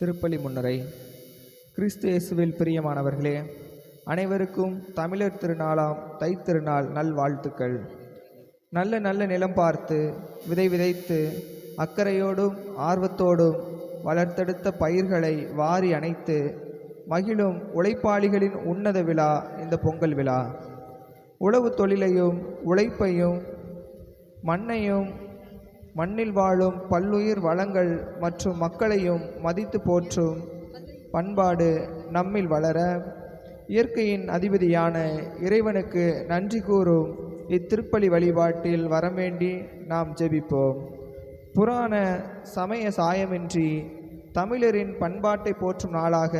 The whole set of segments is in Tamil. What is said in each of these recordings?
திருப்பலி முன்னுரை. கிறிஸ்து இயேசுவில் பிரியமானவர்களே, அனைவருக்கும் தமிழர் திருநாளாம் தைத்திருநாள் நல்வாழ்த்துக்கள். நல்ல நல்ல நிலம் பார்த்து விதை விதைத்து அக்கறையோடும் ஆர்வத்தோடும் வளர்த்தெடுத்த பயிர்களை வாரி அணைத்து மகிழும் உழைப்பாளிகளின் உன்னத விழா இந்த பொங்கல் விழா. உழவு தொழிலையும் உழைப்பையும் மண்ணையும் மண்ணில் வாழும் பல்லுயிர் வளங்கள் மற்றும் மக்களையும் மதித்து போற்றும் பண்பாடு நம்மில் வளர இயற்கையின் அதிபதியான இறைவனுக்கு நன்றி கூறும் இத்திருப்பலி வழிபாட்டில் வரவேண்டி நாம் ஜெபிப்போம். புராண சமய சாயமின்றி தமிழரின் பண்பாட்டை போற்றும் நாளாக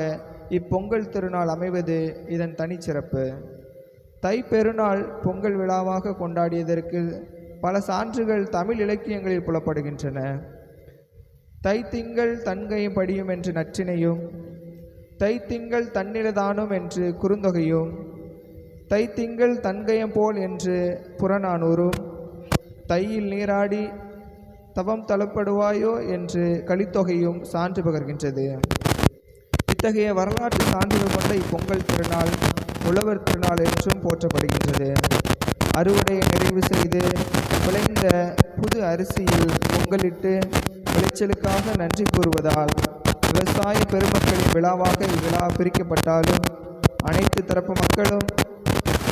இப்பொங்கல் திருநாள் அமைவது இதன் தனிச்சிறப்பு. தைப்பெருநாள் பொங்கல் விழாவாக கொண்டாடியதற்கு பல சான்றுகள் தமிழ் இலக்கியங்களில் புலப்படுகின்றன. தைத்திங்கள் தன்கையும் படியும் என்று நற்றினையும், தைத்திங்கள் தன்னிலதானும் என்று குறுந்தொகையும், தைத்திங்கள் தன்கயம் போல் என்று புறநானூறும், தையில் நீராடி தவம் தளப்படுவாயோ என்று கலித்தொகையும் சான்று பகர்கின்றது. இத்தகைய வரலாற்று சான்றுகள் கொண்ட இப்பொங்கல் திருநாள் உழவர் திருநாள் என்றும் போற்றப்படுகின்றது. அறுவடையை நிறைவு செய்து விளைந்த புது அரிசியில் பொங்கலிட்டு விளைச்சலுக்காக நன்றி கூறுவதால் விவசாய பெருமக்களின் விழாவாக இவ்விழா பிரிக்கப்பட்டாலும் அனைத்து தரப்பு மக்களும்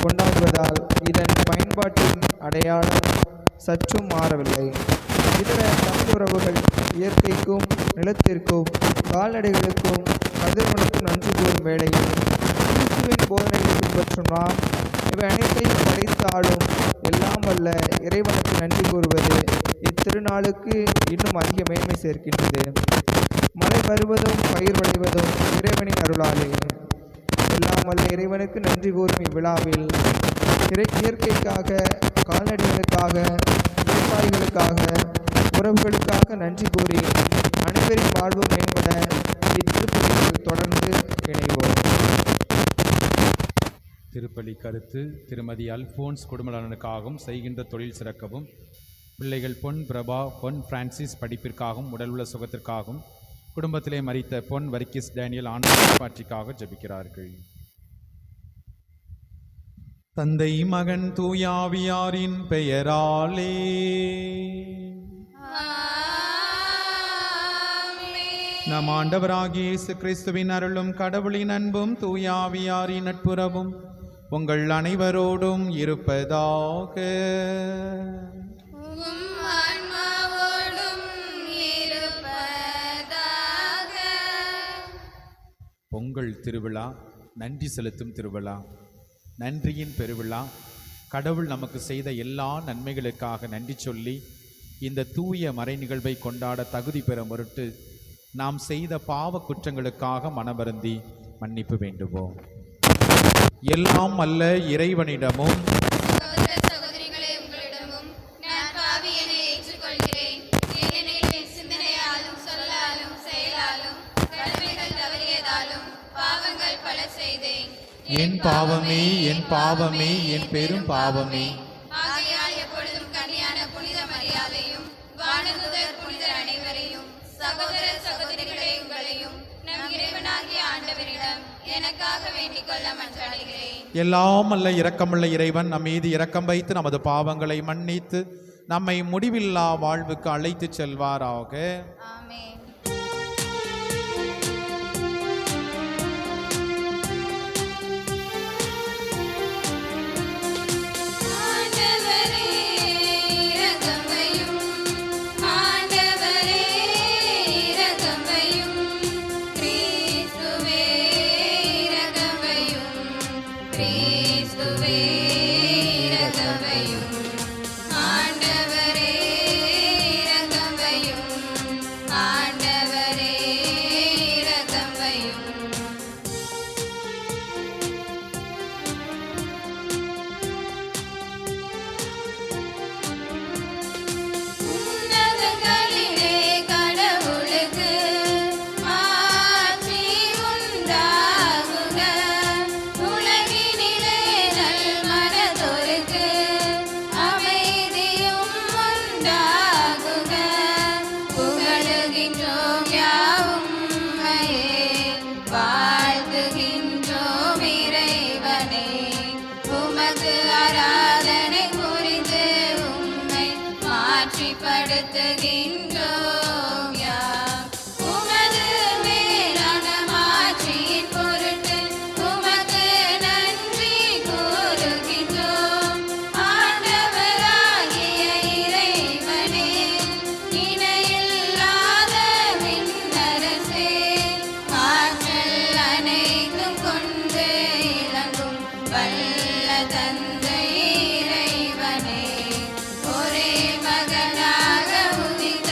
கொண்டாடுவதால் இதன் பயன்பாட்டின் அடையாளம் சற்றும் மாறவில்லை. இதர தமிழ் உறவுகள் இயற்கைக்கும் நிலத்திற்கும் கால்நடைகளுக்கும் கதிரவனுக்கும் நன்றி கூறும் வேளையில் கிறிஸ்துவின் போதனைகளை பின்பற்றும் நாம் இவை அனைத்தையும் படைத்தாலும் எல்லாம் வல்ல இறைவனுக்கு நன்றி கூறுவது இத்திருநாளுக்கு இன்னும் அதிக மேன்மை சேர்க்கின்றது. மழை வருவதும் பயிர் விளைவதும் இறைவனின் அருளாலே. எல்லாம் வல்ல இறைவனுக்கு நன்றி கூறும் இவ்விழாவில் இயற்கைக்காக, கால்நடைகளுக்காக, விவசாயிகளுக்காக, உறவுகளுக்காக நன்றி கூறி அனைவரின் வாழ்வு மேம்பட இத்திருப்பலியில் தொடர்ந்து இணைவோம். திருப்பலி கருத்து. திருமதி அல்போன்ஸ் குடும்பநலனுக்காகவும் செய்கின்ற தொழில் சிறக்கவும், பிள்ளைகள் பொன் பிரபா, பொன் பிரான்சிஸ் படிப்பிற்காகவும், உடலுள்ள சுகத்திற்காகவும், குடும்பத்திலே மரித்த பொன் வர்க்கீஸ் டேனியல் ஆண்டவர் பாற்றிக்காக ஜெபிக்கிறார்கள். தந்தை மகன் தூயாவியாரின் பெயராலே. நம் ஆண்டவராகிய இயேசு கிறிஸ்துவின் அருளும் கடவுளின் அன்பும் தூயாவியாரின் நட்புறவும் உங்கள் அனைவரோடும் இருப்பதாக. பொங்கல் திருவிழா நன்றி செலுத்தும் திருவிழா, நன்றியின் பெருவிழா. கடவுள் நமக்கு செய்த எல்லா நன்மைகளுக்காக நன்றி சொல்லி இந்த தூய மறை நிகழ்வை கொண்டாட தகுதி பெற பொருட்டு நாம் செய்த பாவ குற்றங்களுக்காக மனவருந்தி மன்னிப்பு வேண்டுவோம். எல்லாம் அல்ல இறைவனிடமும் என் பாவமே, என் பாவமே, என் பெரும் பாவமே. எப்பொழுதும் கன்னியான புனித மரியாதையும் வானதூதர் புனிதர் அனைவரையும், சகோதர சகோதரிகளை உங்களையும் நம் இறைவனாகிய ஆண்டவரிடம் எனக்காக வேண்டிக் கொள்ள மன்றாடுகிறேன். எல்லாம் அல்ல இரக்கமுள்ள இறைவன் நம் மீது இரக்கம் வைத்து நமது பாவங்களை மன்னித்து நம்மை முடிவில்லா வாழ்வுக்கு அழைத்து செல்வாராக. ஆமென். ஆண்டவரே இரக்கம் வையும், ஆண்டவரே யாம். உமது மேலான மாட்சியின் பொருட்டு உமக்கு நன்றி கூறுகின்றோம். ஆண்டவராகிய இறைவனே, இணையில்லாத விண்ணரசே, ஆற்றல் அனைத்தும் கொண்டு இலங்கும் வல்ல தந்தை இறைவனே, ஒரே மகனாக உதித்த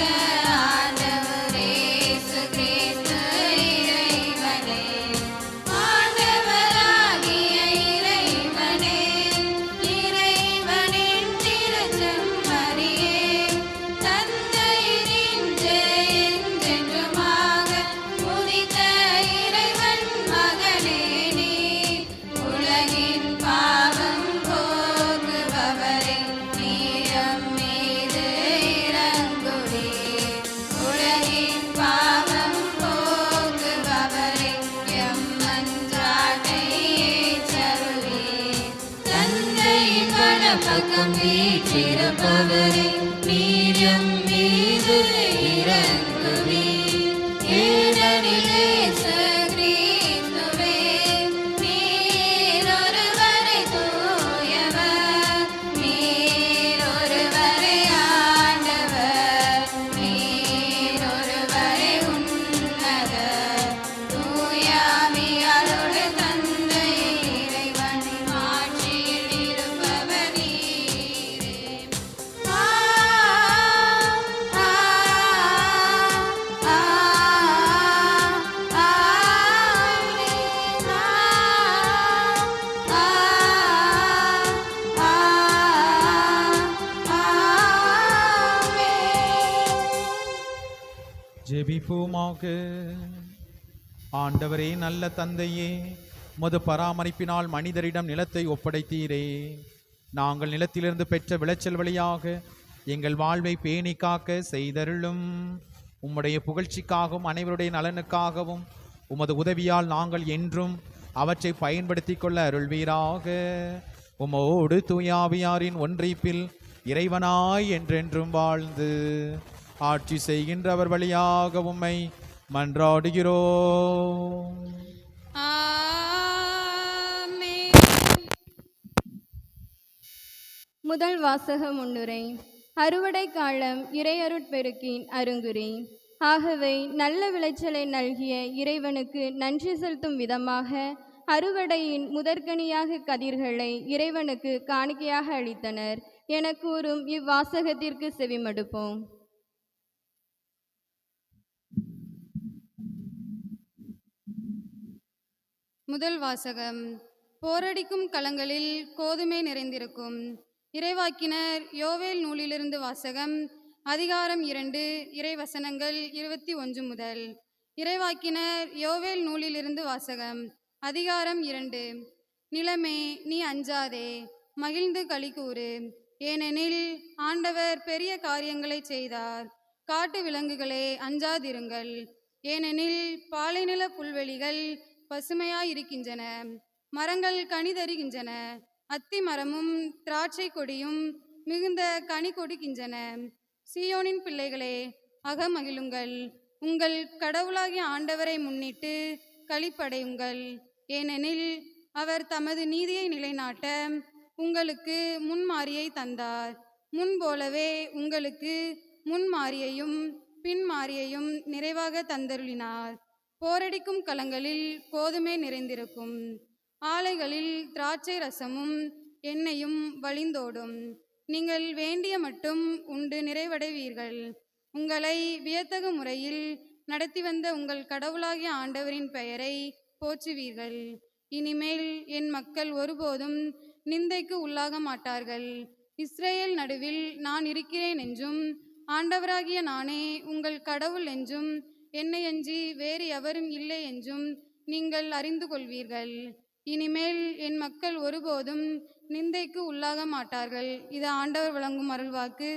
ஆண்டவர் இயேசு கிறிஸ்து இறைவனே, ஆண்டவராகிய இறைவனே, இறைவனின் திருச்செம்மறியே, தந்தையினின்று என்றென்றுமாக உதித்த இறைவன் மகனே நீ, உலகின் பாவம் போக்குபவரே, நீரம் மீது இறங்குவீர். உலகின் பாவம் போக்குபவரே, எம் மன்றாட்டை ஏற்றருளீர். தந்தையின் வலப்பக்கம் வீற்றிருப்பவரே, நீர் எம் மீது இறங்குவீர். ஏனெனில் இயேசு கிறிஸ்துவே, நீர் ஒருவரே தூயவர், நீர் ஒருவரே ஆண்டவர், நீர் ஒருவரே உன்னதர். தூய ஆவியாரோடு தந்தை இறைவனின் ஆட்சியில் இருப்பவர் நீரே. ஜெபிப்போமாக. ஆண்டவரே, நல்ல தந்தையே, உமது பராமரிப்பினால் மனிதரிடம் நிலத்தை ஒப்படைத்தீரே. நாங்கள் நிலத்திலிருந்து பெற்ற விளைச்சல் வழியாக எங்கள் வாழ்வை பேணி காக்க செய்தருளும். உம்முடைய புகழ்ச்சிக்காகவும் அனைவருடைய நலனுக்காகவும் உமது உதவியால் நாங்கள் என்றும் அவற்றை பயன்படுத்தி கொள்ள அருள்வீராக. உமோடு தூயாவியாரின் ஒன்றிப்பில் இறைவனாய் என்றென்றும் வாழ்ந்து ஆட்சி செய்கின்றவர் வழியாக உம்மை மன்றாடுகிறோம். ஆமென். முதல் வாசக முன்னுரை. அறுவடை காலம் இறையருட்பெருக்கின் அருங்குறி. ஆகவே நல்ல விளைச்சலை நல்கிய இறைவனுக்கு நன்றி செலுத்தும் விதமாக அறுவடையின் முதற்கனியாக கதிர்களை இறைவனுக்கு காணிக்கையாக அளித்தனர் என கூறும் இவ்வாசகத்திற்கு செவிமடுப்போம். முதல் வாசகம். போரடிக்கும் களங்களில் கோதுமை நிறைந்திருக்கும். இறைவாக்கினர் யோவேல் நூலிலிருந்து வாசகம். அதிகாரம் 2, இறைவசனங்கள் 21 முதல். இறைவாக்கினர் யோவேல் நூலிலிருந்து வாசகம். அதிகாரம் 2. நிலமே, நீ அஞ்சாதே, மகிழ்ந்து களிகூறு, ஏனெனில் ஆண்டவர் பெரிய காரியங்களை செய்தார். காட்டு விலங்குகளே, அஞ்சாதிருங்கள், ஏனெனில் பாலைநில புல்வெளிகள் பசுமையாயிருக்கின்றன, மரங்கள் கனி தருகின்றன, அத்தி மரமும் திராட்சை கொடியும் மிகுந்த கனி கொடுக்கின்றன. சீயோனின் பிள்ளைகளே, அகமகிழுங்கள், உங்கள் கடவுளாகிய ஆண்டவரை முன்னிட்டு களிப்படையுங்கள், ஏனெனில் அவர் தமது நீதியை நிலைநாட்ட உங்களுக்கு முன்மாரியை தந்தார். முன்போலவே உங்களுக்கு முன்மாரியையும் பின்மாரியையும் நிறைவாக தந்தருளினார். போரடிக்கும் களங்களில் கோதுமை நிறைந்திருக்கும், ஆலைகளில் திராட்சை ரசமும் எண்ணெயும் வழிந்தோடும். நீங்கள் வேண்டிய மட்டும் உண்டு நிறைவடைவீர்கள். உங்களை வியத்தகு முறையில் நடத்தி வந்த உங்கள் கடவுளாகிய ஆண்டவரின் பெயரை போற்றுவீர்கள். இனிமேல் என் மக்கள் ஒருபோதும் நிந்தைக்கு உள்ளாக மாட்டார்கள். இஸ்ரேல் நடுவில் நான் இருக்கிறேன் என்றும் ஆண்டவராகிய நானே உங்கள் கடவுள் என்றும் என்னையன்றி வேறு எவரும் இல்லை என்றும் நீங்கள் அறிந்து கொள்வீர்கள். இனிமேல் என் மக்கள் ஒருபோதும் நிந்தைக்கு உள்ளாக மாட்டார்கள். இது ஆண்டவர் வழங்கும் அருள்வாக்கு.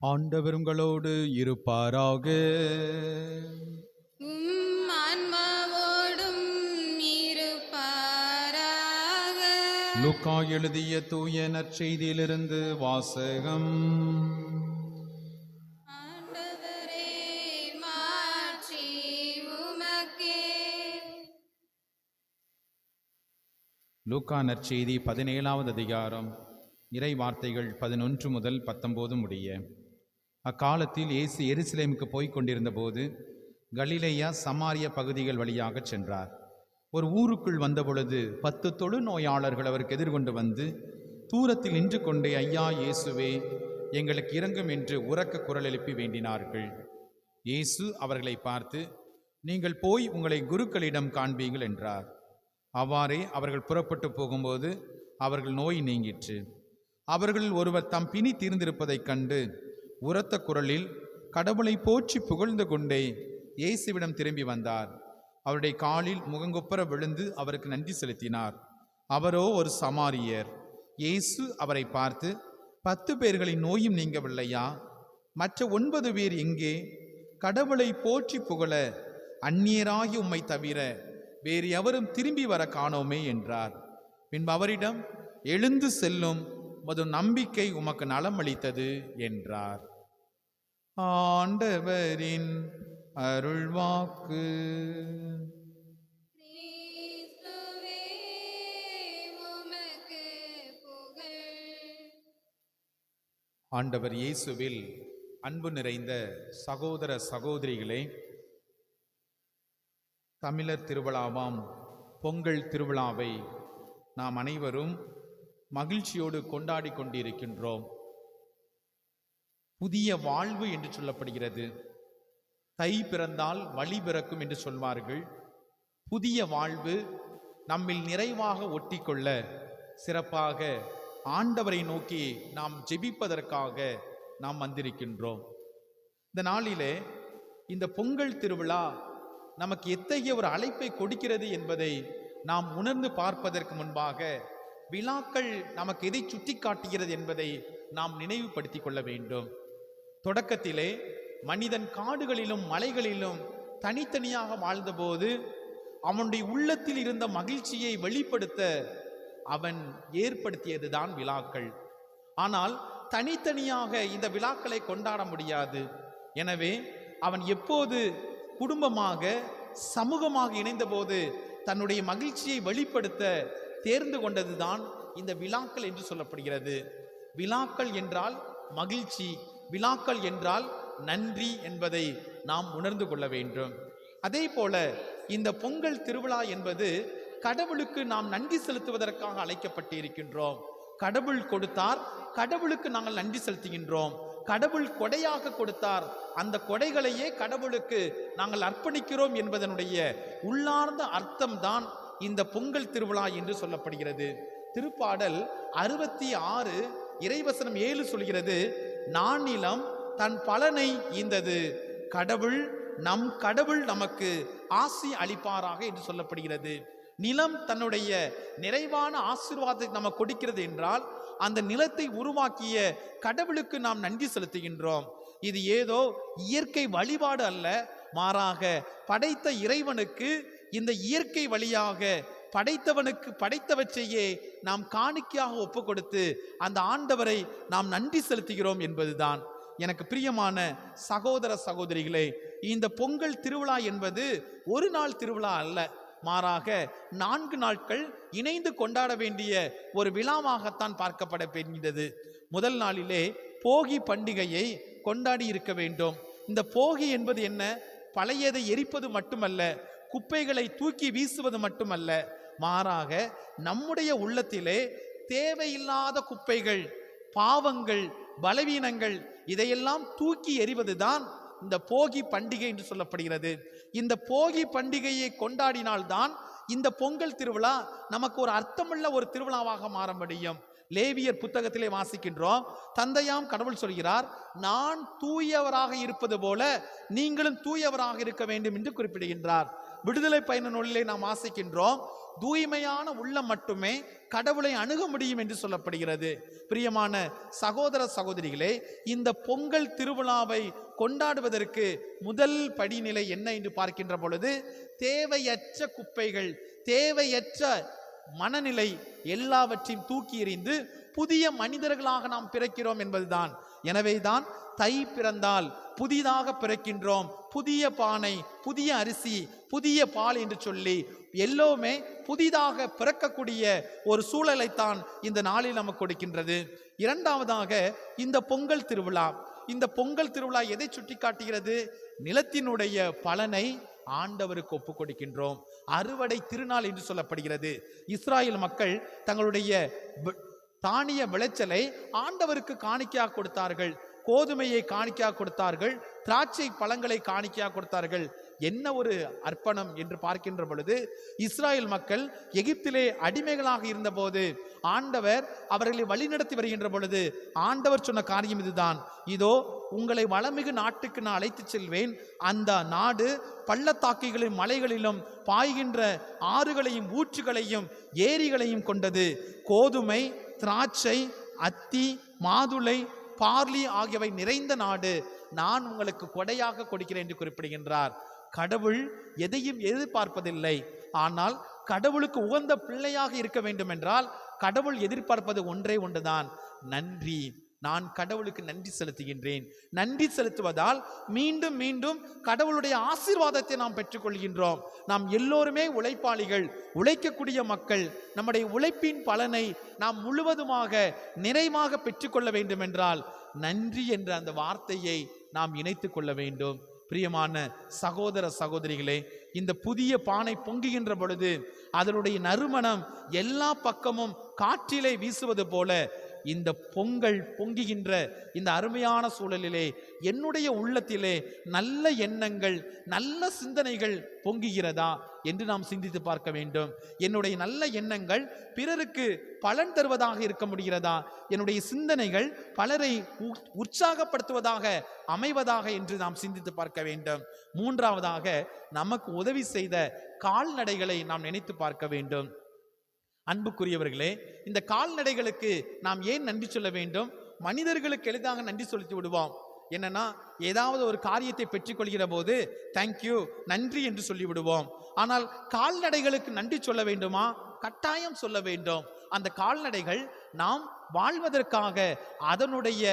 ஆண்டவர் உங்களோடு இருப்பாராக. ஆன்மாவோடும் இருப்பாராக. லூக்கா எழுதிய தூய நற்செய்தியிலிருந்து வாசகம். ஆண்டவரே, மாட்சி உமக்கே. லூக்கா நற்செய்தி 17வது அதிகாரம், இறை வார்த்தைகள் 11 முதல் 19 முடிய. அக்காலத்தில் இயேசு எருசலேமுக்கு போய்க் கொண்டிருந்த போது கலிலேயா சமாரிய பகுதிகள் வழியாக சென்றார். ஒரு ஊருக்குள் வந்தபொழுது 10 தொழுநோயாளர்கள் அவருக்கு எதிர்கொண்டு வந்து தூரத்தில் நின்று கொண்டே, ஐயா இயேசுவே, எங்களுக்கு இரங்கும் என்று உரக்க குரல் எழுப்பி வேண்டினார்கள். இயேசு அவர்களை பார்த்து, நீங்கள் போய் உங்களை குருக்களிடம் காண்பீங்கள் என்றார். அவ்வாறே அவர்கள் புறப்பட்டு போகும்போது அவர்கள் நோய் நீங்கிற்று. அவர்களில் ஒருவர் தம் பிணி தீர்ந்திருப்பதைக் கண்டு உரத்த குரலில் கடவுளை போற்றி புகழ்ந்து கொண்டே இயேசுவிடம் திரும்பி வந்தார். அவருடைய காலில் முகங்குப்புற விழுந்து அவருக்கு நன்றி செலுத்தினார். அவரோ ஒரு சமாரியர். இயேசு அவரை பார்த்து, 10 பேர்களின் நோயும் நீங்கவில்லையா? மற்ற 9 பேர் எங்கே? கடவுளை போற்றி புகழ அந்நியராகி உம்மை தவிர வேறு எவரும் திரும்பி வர காணோமே என்றார். பின்பு அவரிடம், எழுந்து செல்லும், உமது நம்பிக்கை உமக்கு நலம் அளித்தது என்றார். ஆண்டவரின் அருள்வாக்கு. கிறிஸ்துவே, உமக்கு புகழ். ஆண்டவர் இயேசுவில் அன்பு நிறைந்த சகோதர சகோதரிகளே, தமிழர் திருவிழாவாம் பொங்கல் திருவிழாவை நாம் அனைவரும் மகிழ்ச்சியோடு கொண்டாடி கொண்டிருக்கின்றோம். புதிய வாழ்வு என்று சொல்லப்படுகிறது. தை பிறந்தால் வழி பிறக்கும் என்று சொல்வார்கள். புதிய வாழ்வு நம்மில் நிறைவாக ஒட்டிக்கொள்ள சிறப்பாக ஆண்டவரை நோக்கி நாம் ஜெபிப்பதற்காக நாம் வந்திருக்கின்றோம். இந்த நாளிலே இந்த பொங்கல் திருவிழா நமக்கு எத்தகைய ஒரு அழைப்பை கொடுக்கிறது என்பதை நாம் உணர்ந்து பார்ப்பதற்கு முன்பாக விழாக்கள் நமக்கு எதை சுட்டி காட்டுகிறது என்பதை நாம் நினைவுபடுத்திக் கொள்ள வேண்டும். தொடக்கத்திலே மனிதன் காடுகளிலும் மலைகளிலும் தனித்தனியாக வாழ்ந்தபோது அவனுடைய உள்ளத்தில் இருந்த மகிழ்ச்சியை வெளிப்படுத்த அவன் ஏற்படுத்தியதுதான் விழாக்கள். ஆனால் தனித்தனியாக இந்த விழாக்களை கொண்டாட முடியாது. எனவே அவன் எப்போது குடும்பமாக சமூகமாக இணைந்தபோது தன்னுடைய மகிழ்ச்சியை வெளிப்படுத்த தேர்ந்து கொண்டதுதான் இந்த விழாக்கள் என்று சொல்லப்படுகிறது. விழாக்கள் என்றால் மகிழ்ச்சி, விழாக்கள் என்றால் நன்றி என்பதை நாம் உணர்ந்து கொள்ள வேண்டும். அதே போல இந்த பொங்கல் திருவிழா என்பது கடவுளுக்கு நாம் நன்றி செலுத்துவதற்காக அழைக்கப்பட்டிருக்கின்றோம். கடவுள் கொடுத்தார், கடவுளுக்கு நாங்கள் நன்றி செலுத்துகின்றோம். கடவுள் கொடையாக கொடுத்தார், அந்த கொடைகளையே கடவுளுக்கு நாங்கள் அர்ப்பணிக்கிறோம் என்பதனுடைய உள்ளார்ந்த அர்த்தம்தான் இந்த பொங்கல் திருவிழா என்று சொல்லப்படுகிறது. திருப்பாடல் 66 இறைவசனம் 7 சொல்கிறது, நானிலம் தன் பலனை ஈந்தது, நம் கடவுள் நமக்கு ஆசி அளிப்பாராக என்று சொல்லப்படுகிறது. நிலம் தன்னுடைய நிறைவான ஆசீர்வாதத்தை நமக்கு கொடுக்கிறது என்றால் அந்த நிலத்தை உருவாக்கிய கடவுளுக்கு நாம் நன்றி செலுத்துகின்றோம். இது ஏதோ இயற்கை வழிபாடு அல்ல, மாறாக படைத்த இறைவனுக்கு இந்த இயற்கை வழியாக படைத்தவனுக்கு படைத்தவற்றையே நாம் காணிக்கையாக ஒப்பு கொடுத்து அந்த ஆண்டவரை நாம் நன்றி செலுத்துகிறோம் என்பதுதான். எனக்கு பிரியமான சகோதர சகோதரிகளே, இந்த பொங்கல் திருவிழா என்பது ஒரு நாள் திருவிழா அல்ல, மாறாக 4 நாட்கள் இணைந்து கொண்டாட வேண்டிய ஒரு விழாவாகத்தான் பார்க்கப்பட வேண்டியது. முதல் நாளிலே போகி பண்டிகையை கொண்டாடி இருக்க வேண்டும். இந்த போகி என்பது என்ன? பழையதை எரிப்பது மட்டுமல்ல, குப்பைகளை தூக்கி வீசுவது மட்டுமல்ல, மாறாக நம்முடைய உள்ளத்திலே தேவையில்லாத குப்பைகள், பாவங்கள், பலவீனங்கள் இதையெல்லாம் தூக்கி எறிவதுதான் இந்த போகி பண்டிகை என்று சொல்லப்படுகிறது. இந்த போகி பண்டிகையை கொண்டாடினால்தான் இந்த பொங்கல் திருவிழா நமக்கு ஒரு அர்த்தமுள்ள ஒரு திருவிழாவாக மாற முடியும். லேவியர் புத்தகத்திலே வாசிக்கின்றோம், தந்தையாம் கடவுள் சொல்கிறார், நான் தூயவராக இருப்பது போல நீங்களும் தூயவராக இருக்க வேண்டும் என்று குறிப்பிடுகின்றார். விடுதலை பயண நூலிலே நாம் வாசிக்கின்றோம், தூய்மையான உள்ளம் மட்டுமே கடவுளை அணுக முடியும் என்று சொல்லப்படுகிறது. பிரியமான சகோதர சகோதரிகளே, இந்த பொங்கல் திருவிழாவை கொண்டாடுவதற்கு முதல் படிநிலை என்ன என்று பார்க்கின்ற பொழுது, தேவையற்ற குப்பைகள், தேவையற்ற மனநிலை எல்லாவற்றையும் தூக்கி எறிந்து புதிய மனிதர்களாக நாம் பிறக்கிறோம் என்பதுதான். எனவேதான் தை பிறந்தால் புதிதாக பிறக்கின்றோம், புதிய பானை, புதிய அரிசி, புதிய பால் என்று சொல்லி எல்லோருமே புதிதாக பிறக்கக்கூடிய ஒரு சூழலைத்தான் இந்த நாளில் நமக்கு கொடுக்கின்றது. இரண்டாவதாக இந்த பொங்கல் திருவிழா, இந்த பொங்கல் திருவிழா எதை சுட்டி காட்டுகிறது? நிலத்தினுடைய பலனை ஆண்டவருக்கு ஒப்பு கொடுக்கின்றோம். அறுவடை திருநாள் என்று சொல்லப்படுகிறது. இஸ்ராயேல் மக்கள் தங்களுடைய தானிய விளைச்சலை ஆண்டவருக்கு காணிக்கையாக கொடுத்தார்கள். கோதுமையை காணிக்கையாக கொடுத்தார்கள், திராட்சை பழங்களை காணிக்கையாக கொடுத்தார்கள். என்ன ஒரு அர்ப்பணம் என்று பார்க்கின்ற பொழுது, இஸ்ராயேல் மக்கள் எகிப்திலே அடிமைகளாக இருந்தபோது ஆண்டவர் அவர்களை வழிநடத்தி வருகின்ற பொழுது ஆண்டவர் சொன்ன காரியம் இதுதான், இதோ உங்களை வளமிகு நாட்டுக்கு நான் அழைத்து செல்வேன், அந்த நாடு பள்ளத்தாக்குகளிலும் மலைகளிலும் பாய்கின்ற ஆறுகளையும் ஊற்றுகளையும் ஏரிகளையும் கொண்டது. கோதுமை, திராட்சை, அத்தி, மாதுளை, பார்லி ஆகியவை நிறைந்த நாடு, நான் உங்களுக்கு கொடையாக கொடுக்கிறேன் என்று குறிப்பிடுகின்றார். கடவுள் எதையும் எதிர்பார்ப்பதில்லை. ஆனால் கடவுளுக்கு உகந்த பிள்ளையாக இருக்க வேண்டும் என்றால் கடவுள் எதிர்பார்ப்பது ஒன்றே ஒன்றுதான், நன்றி. நான் கடவுளுக்கு நன்றி செலுத்துகின்றேன். நன்றி செலுத்துவதால் மீண்டும் மீண்டும் கடவுளுடைய ஆசீர்வாதத்தை நாம் பெற்றுக்கொள்கின்றோம். நாம் எல்லோருமே உழைப்பாளிகள், உழைக்கக்கூடிய மக்கள். நம்முடைய உழைப்பின் பலனை நாம் முழுவதுமாக நிறைவாக பெற்றுக்கொள்ள வேண்டும் என்றால் நன்றி என்ற அந்த வார்த்தையை நாம் இணைத்து கொள்ள வேண்டும். பிரியமான சகோதர சகோதரிகளே, இந்த புதிய பானை பொங்குகின்ற பொழுது அதனுடைய நறுமணம் எல்லா பக்கமும் காற்றிலே வீசுவது போல இந்த பொங்கல் பொங்குகின்ற இந்த அருமையான சூழலிலே என்னுடைய உள்ளத்திலே நல்ல எண்ணங்கள், நல்ல சிந்தனைகள் பொங்குகிறதா என்று நாம் சிந்தித்து பார்க்க வேண்டும். என்னுடைய நல்ல எண்ணங்கள் பிறருக்கு பலன் தருவதாக இருக்க முடிகிறதா? என்னுடைய சிந்தனைகள் பலரை உற்சாகப்படுத்துவதாக அமைவதாக என்று நாம் சிந்தித்து பார்க்க வேண்டும். மூன்றாவதாக, நமக்கு உதவி செய்த கால்நடைகளை நாம் நினைத்து பார்க்க வேண்டும். அன்புக்குரியவர்களே, இந்த கால்நடைகளுக்கு நாம் ஏன் நன்றி சொல்ல வேண்டும்? மனிதர்களுக்கு எளிதாக நன்றி செலுத்தி விடுவோம். என்னன்னா, ஏதாவது ஒரு காரியத்தை பெற்றுக்கொள்கிற போது தேங்க்யூ, நன்றி என்று சொல்லிவிடுவோம். ஆனால் கால்நடைகளுக்கு நன்றி சொல்ல வேண்டுமா? கட்டாயம் சொல்ல வேண்டும். அந்த கால்நடைகள் நாம் வாழ்வதற்காக அதனுடைய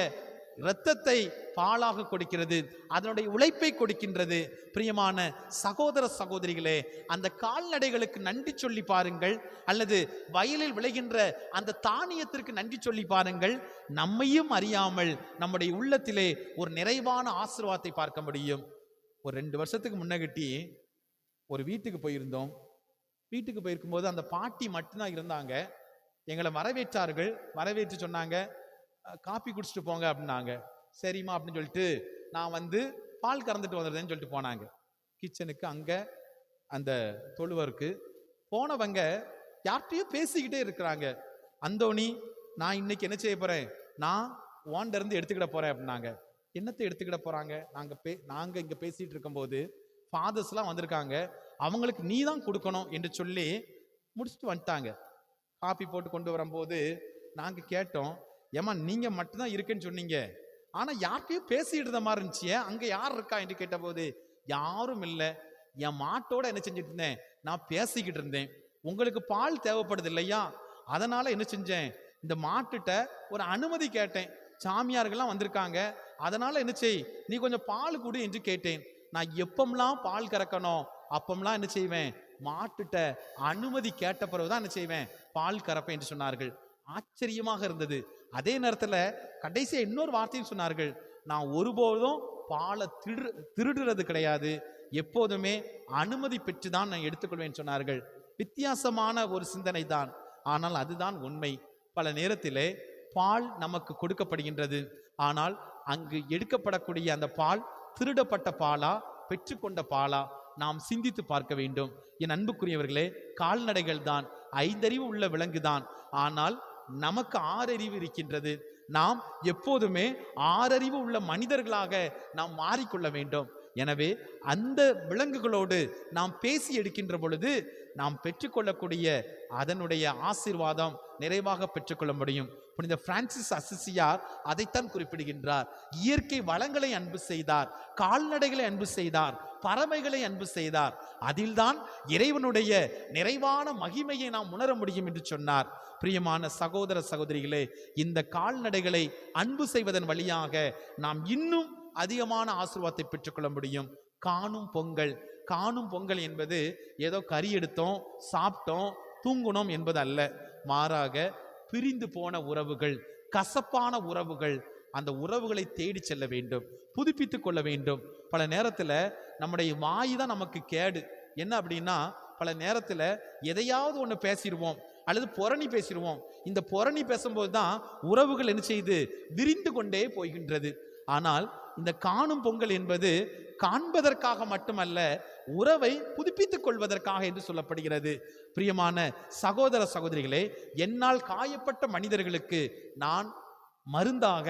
இரத்தத்தை பாலாக கொடுக்கிறது, அதனுடைய உழைப்பை கொடுக்கின்றது. பிரியமான சகோதர சகோதரிகளே, அந்த கால்நடைகளுக்கு நன்றி சொல்லி பாருங்கள், அல்லது வயலில் விளைகின்ற அந்த தானியத்திற்கு நன்றி சொல்லி பாருங்கள். நம்மையும் அறியாமல் நம்முடைய உள்ளத்திலே ஒரு நிறைவான ஆசீர்வாதத்தை பார்க்க முடியும். ஒரு 2 வருஷத்துக்கு முன்னகட்டி ஒரு வீட்டுக்கு போயிருந்தோம். வீட்டுக்கு போயிருக்கும்போது அந்த பாட்டி மட்டும்தான் இருந்தாங்க. எங்களை வரவேற்றார்கள். வரவேற்று சொன்னாங்க, காப்பி குடிச்சிட்டு போங்க அப்படின்னாங்க. சரிம்மா அப்படின்னு சொல்லிட்டு நான் வந்து பால் கறந்துட்டு வந்துடுறேன்னு சொல்லிட்டு போனாங்க கிச்சனுக்கு. அங்கே அந்த தொழுவருக்கு போனவங்க யார்கிட்டையும் பேசிக்கிட்டே இருக்கிறாங்க. அந்தோணி, நான் இன்னைக்கு என்ன செய்ய போகிறேன், நான் ஓண்ட இருந்து எடுத்துக்கிட போகிறேன் அப்படின்னாங்க. என்னத்தை எடுத்துக்கிட போகிறாங்க? நாங்கள் இங்கே பேசிகிட்டு இருக்கும்போது ஃபாதர்ஸ்லாம் வந்திருக்காங்க, அவங்களுக்கு நீ தான் கொடுக்கணும் என்று சொல்லி முடிச்சுட்டு வந்துட்டாங்க. காப்பி போட்டு கொண்டு வரும்போது நாங்கள் கேட்டோம், ஏமா நீங்கள் மட்டும்தான் இருக்குன்னு சொன்னீங்க, ஆனால் யார்கிட்டையும் பேசிட்டு இருந்த மாதிரி இருந்துச்சு, அங்கே யார் இருக்கா என்று கேட்டபோது யாரும் இல்லை, என் மாட்டோட என்ன செஞ்சுட்டு இருந்தேன், நான் பேசிக்கிட்டு இருந்தேன். உங்களுக்கு பால் தேவைப்படுது இல்லையா, அதனால என்ன செஞ்சேன், இந்த மாட்டுட்ட ஒரு அனுமதி கேட்டேன். சாமியார்கள்லாம் வந்திருக்காங்க, அதனால என்ன செய், நீ கொஞ்சம் பால் கொடு என்று கேட்டேன். நான் எப்பம்லாம் பால் கறக்கணும் அப்பம்லாம் என்ன செய்வேன், மாட்டுட்ட அனுமதி கேட்ட பிறகுதான் என்ன செய்வேன், பால் கறப்பேன் என்று சொன்னார்கள். ஆச்சரியமாக இருந்தது. அதே நேரத்தில் கடைசியா இன்னொரு வார்த்தையும் சொன்னார்கள், நான் ஒருபோதும் பாலை திருடுறது கிடையாது, எப்போதுமே அனுமதி பெற்று தான் நான் எடுத்துக்கொள்வேன் சொன்னார்கள். வித்தியாசமான ஒரு சிந்தனை தான், ஆனால் அதுதான் உண்மை. பல நேரத்திலே பால் நமக்கு கொடுக்கப்படுகின்றது, ஆனால் அங்கு எடுக்கப்படக்கூடிய அந்த பால் திருடப்பட்ட பாலா, பெற்றுக்கொண்ட பாலா, நாம் சிந்தித்து பார்க்க வேண்டும். என் அன்புக்குரியவர்களே, கால்நடைகள் தான் 5 அறிவு உள்ள விலங்கு தான், ஆனால் நமக்கு 6 அறிவு இருக்கின்றது. நாம் எப்போதுமே 6 அறிவு உள்ள மனிதர்களாக நாம் மாறிக்கொள்ள வேண்டும். எனவே அந்த விலங்குகளோடு நாம் பேசி எடுக்கின்ற பொழுது நாம் பெற்றுக்கொள்ளக்கூடிய அதனுடைய ஆசீர்வாதம் நிறைவாக பெற்றுக்கொள்ள முடியும். புனித பிரான்சிஸ் அசிசியார் அதைத்தான் குறிப்பிடுகின்றார். இயற்கை வளங்களை அன்பு செய்தார், கால்நடைகளை அன்பு செய்தார், பறவைகளை அன்பு செய்தார். அதில்தான் இறைவனுடைய நிறைவான மகிமையை நாம் உணர முடியும் என்று சொன்னார். பிரியமான சகோதர சகோதரிகளே, இந்த கால்நடைகளை அன்பு செய்வதன் வழியாக நாம் இன்னும் அதிகமான ஆசீர்வாதத்தை பெற்றுக்கொள்ள முடியும். காணும் பொங்கல், காணும் பொங்கல் என்பது ஏதோ கறி எடுத்தோம், சாப்பிட்டோம், தூங்குனோம் என்பது அல்ல. மாறாக பிரிந்து போன உறவுகள், கசப்பான உறவுகள், அந்த உறவுகளை தேடி செல்ல வேண்டும், புதுப்பித்து கொள்ள வேண்டும். பல நேரத்தில் நம்முடைய வாய் தான் நமக்கு கேடு. என்ன அப்படின்னா, பல நேரத்தில் எதையாவது ஒன்று பேசிடுவோம் அல்லது புரணி பேசிடுவோம். இந்த புரணி பேசும்போது தான் உறவுகள் என்ன செய்து விரிந்து கொண்டே போகின்றது. ஆனால் இந்த காணும் பொங்கல் என்பது காண்பதற்காக மட்டுமல்ல, உறவை புதுப்பித்துக் கொள்வதற்காக என்று சொல்லப்படுகிறது. பிரியமான சகோதர சகோதரிகளே, என்னால் காயப்பட்ட மனிதர்களுக்கு நான் மருந்தாக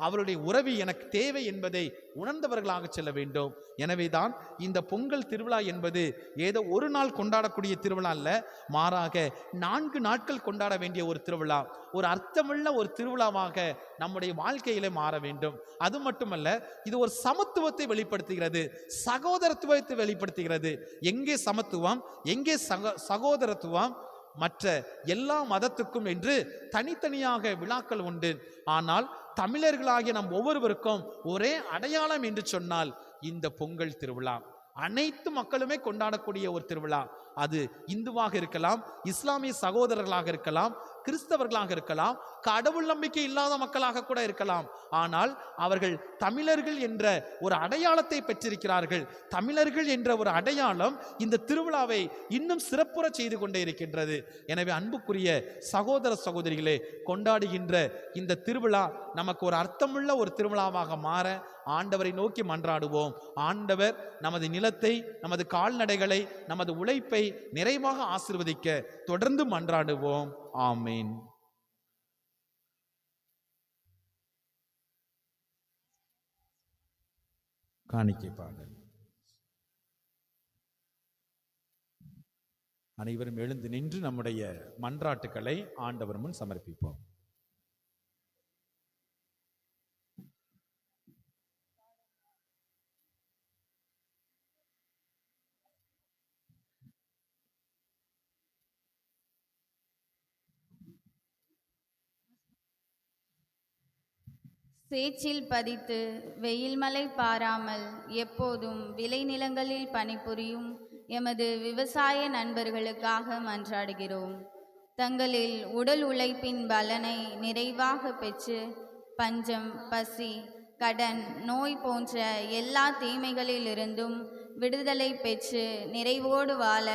அவருடைய உறவு எனக்கு தேவை என்பதை உணர்ந்தவர்களாக செல்ல வேண்டும். எனவேதான் இந்த பொங்கல் திருவிழா என்பது ஏதோ ஒரு நாள் கொண்டாடக்கூடிய திருவிழா அல்ல, மாறாக 4 நாட்கள் கொண்டாட வேண்டிய ஒரு திருவிழா, ஒரு அர்த்தமுள்ள ஒரு திருவிழாவாக நம்முடைய வாழ்க்கையிலே மாற வேண்டும். அது மட்டுமல்ல, இது ஒரு சமத்துவத்தை வெளிப்படுத்துகிறது, சகோதரத்துவத்தை வெளிப்படுத்துகிறது. எங்கே சமத்துவம், எங்கே சகோதரத்துவம்? மற்ற எல்லா மதத்துக்கும் என்று தனித்தனியாக விழாக்கள் உண்டு. ஆனால் தமிழர்களாகிய நம் ஒவ்வொருவருக்கும் ஒரே அடையாளம் என்று சொன்னால் இந்த பொங்கல் திருவிழா. அனைத்து மக்களுமே கொண்டாடக்கூடிய ஒரு திருவிழா. அது இந்துவாக இருக்கலாம், இஸ்லாமிய சகோதரர்களாக இருக்கலாம், கிறிஸ்தவர்களாக இருக்கலாம், கடவுள் நம்பிக்கை இல்லாத மக்களாக கூட இருக்கலாம். ஆனால் அவர்கள் தமிழர்கள் என்ற ஒரு அடையாளத்தை பெற்றிருக்கிறார்கள். தமிழர்கள் என்ற ஒரு அடையாளம் இந்த திருவிழாவை இன்னும் சிறப்புற செய்து கொண்டே இருக்கின்றது. எனவே அன்புக்குரிய சகோதர சகோதரிகளே, கொண்டாடுகின்ற இந்த திருவிழா நமக்கு ஒரு அர்த்தமுள்ள ஒரு திருவிழாவாக மாற ஆண்டவரை நோக்கி மன்றாடுவோம். ஆண்டவர் நமது நிலத்தை, நமது கால்நடைகளை, நமது உழைப்பை நிறைவாக ஆசீர்வதிக்க தொடர்ந்து மன்றாடுவோம். ஆமீன். காணிக்கை பாடல். அனைவரும் எழுந்து நின்று நம்முடைய மன்றாட்டுக்களை ஆண்டவர் முன் சமர்ப்பிப்போம். சேற்றில் பதித்து வெயில் மழை பாராமல் எப்போதும் விளைநிலங்களில் பணிபுரியும் எமது விவசாய நண்பர்களுக்காக மன்றாடுகிறோம். தங்களில் உடல் உழைப்பின் பலனை நிறைவாக பெற்று பஞ்சம், பசி, கடன், நோய் போன்ற எல்லா தீமைகளிலிருந்தும் விடுதலை பெற்று நிறைவோடு வாழ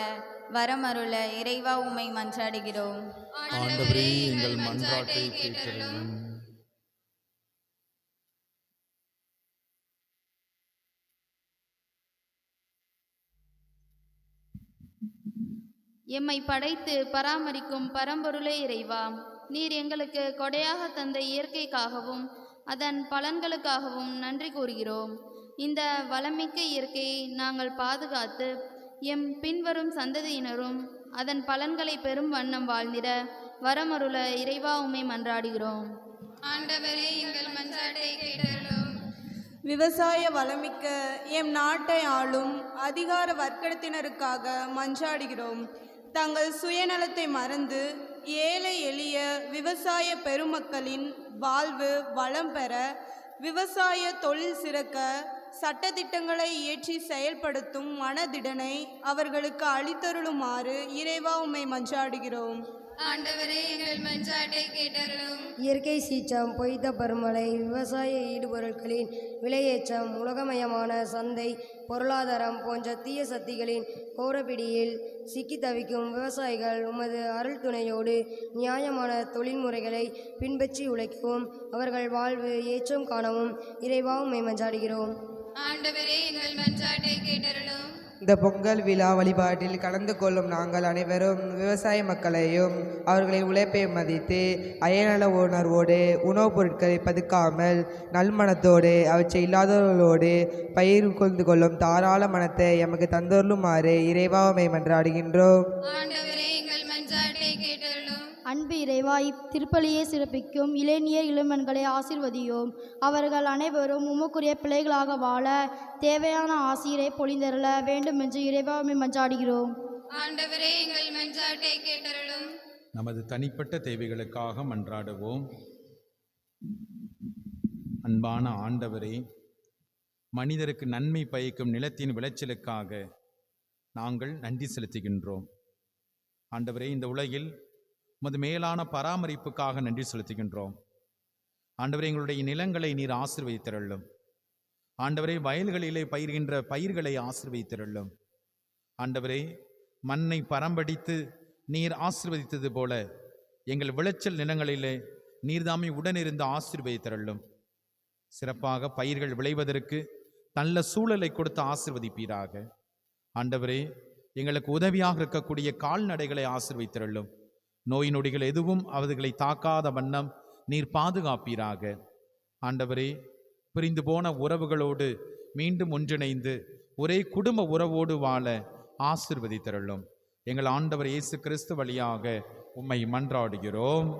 வரமருள இறைவா உம்மை மன்றாடுகிறோம். ஆண்டவரே, எங்கள் மன்றாட்டை கேட்டருளும். எம்மை படைத்து பராமரிக்கும் பரம்பொருளே இறைவா, நீர் எங்களுக்கு கொடையாக தந்த இயற்கைக்காகவும் அதன் பலன்களுக்காகவும் நன்றி கூறுகிறோம். இந்த வளமிக்க இயற்கையை நாங்கள் பாதுகாத்து எம் பின்வரும் சந்ததியினரும் அதன் பலன்களை பெரும் வண்ணம் வாழ்ந்திட வரமருள இறைவா உம்மை மன்றாடுகிறோம். ஆண்டவரே, எங்கள் மன்றாட்டை கேட்டருளும். விவசாய வளமிக்க எம் நாட்டை ஆளும் அதிகார வர்க்கத்தினருக்காக மன்றாடுகிறோம். தங்கள் சுயநலத்தை மறந்து ஏழை எளிய விவசாய பெருமக்களின் வாழ்வு வளம் பெற, விவசாய தொழில் சிறக்க சட்டதிட்டங்களை இயற்றி செயல்படுத்தும் மனதிடனை அவர்களுக்கு அளித்தருளுமாறு இறைவா உம்மை மன்றாடுகிறோம். ஆண்டவரே, எங்கள் மன்றாட்டை கேட்டருளும். இயற்கை சீற்றம், பொய்த்த பருமழை, விவசாய ஈடுபொருட்களின் விலையேற்றம், உலகமயமான சந்தை பொருளாதாரம் போன்ற தீய சக்திகளின் கோரப்பிடியில் சிக்கி தவிக்கும் விவசாயிகள் உமது அருள் துணையோடு நியாயமான தொழில்முறைகளை பின்பற்றி உழைக்கவும் அவர்கள் வாழ்வு ஏற்றம் காணவும் இறைவா உம்மை மன்றாடுகிறோம். ஆண்டவரே எங்கள் மன்றாட்டை கேட்டருளும். இந்த பொங்கல் விழா வழிபாட்டில் கலந்து கொள்ளும் நாங்கள் அனைவரும் விவசாய மக்களையும் அவர்களின் உழைப்பை மதித்து அயநல உணர்வோடு உணவுப் பொருட்களை பதுக்காமல் நல்மனத்தோடு அவற்றை இல்லாதவர்களோடு பயிர் கொண்டு கொள்ளும் தாராள மனத்தை எமக்கு தந்தருளுமாறு இறைவாமை மன்றாடுகின்றோம். ஆண்டவரே எங்கள் மன்றாட்டை கேட்டருளும். அன்பு இறைவா, திருப்பலியை சிறப்பிக்கும் இளைஞர் இளமன்களை ஆசீர்வதியோம். அவர்கள் அனைவரும் உமக்குரிய பிள்ளைகளாக வாழ தேவையான ஆசீரை பொழிந்தருள வேண்டும் என்று இறைவாமை மன்றாடுகிறோம். ஆண்டவரே எங்கள் மன்றாட்டை கேட்டருளும். நமது தனிப்பட்ட தேவைகளுக்காக மன்றாடுவோம். அன்பான ஆண்டவரே, மனிதருக்கு நன்மை பயக்கும் நிலத்தின் விளைச்சலுக்காக நாங்கள் நன்றி செலுத்துகின்றோம். ஆண்டவரே, இந்த உலகில் உமது மேலான பராமரிப்புக்காக நன்றி செலுத்துகின்றோம். ஆண்டவரே, எங்களுடைய நிலங்களை நீர் ஆசீர்வதித்தருளும். ஆண்டவரே, வயல்களிலே பயிர்கின்ற பயிர்களை ஆசீர்வதித்தருளும். ஆண்டவரே, மண்ணை பரம்படித்து நீர் ஆசீர்வதித்தது போல எங்கள் விளைச்சல் நிலங்களிலே நீர்தாமே உடனிருந்து ஆசீர்வதித்தருளும். சிறப்பாக பயிர்கள் விளைவதற்கு நல்ல சூழலை கொடுத்து ஆசீர்வதிப்பீராக. ஆண்டவரே, எங்களுக்கு உதவியாக இருக்கக்கூடிய கால்நடைகளை ஆசீர்வதித்தருளும். நோய் நொடிகள் எதுவும் அவர்களை தாக்காத வண்ணம் நீர் பாதுகாப்பீராக. ஆண்டவரே, பிரிந்து போன உறவுகளோடு மீண்டும் ஒன்றிணைந்து ஒரே குடும்ப உறவோடு வாழ ஆசீர்வதித்தருளும். எங்கள் ஆண்டவர் இயேசு கிறிஸ்து வழியாக உம்மை மன்றாடுகிறோம்.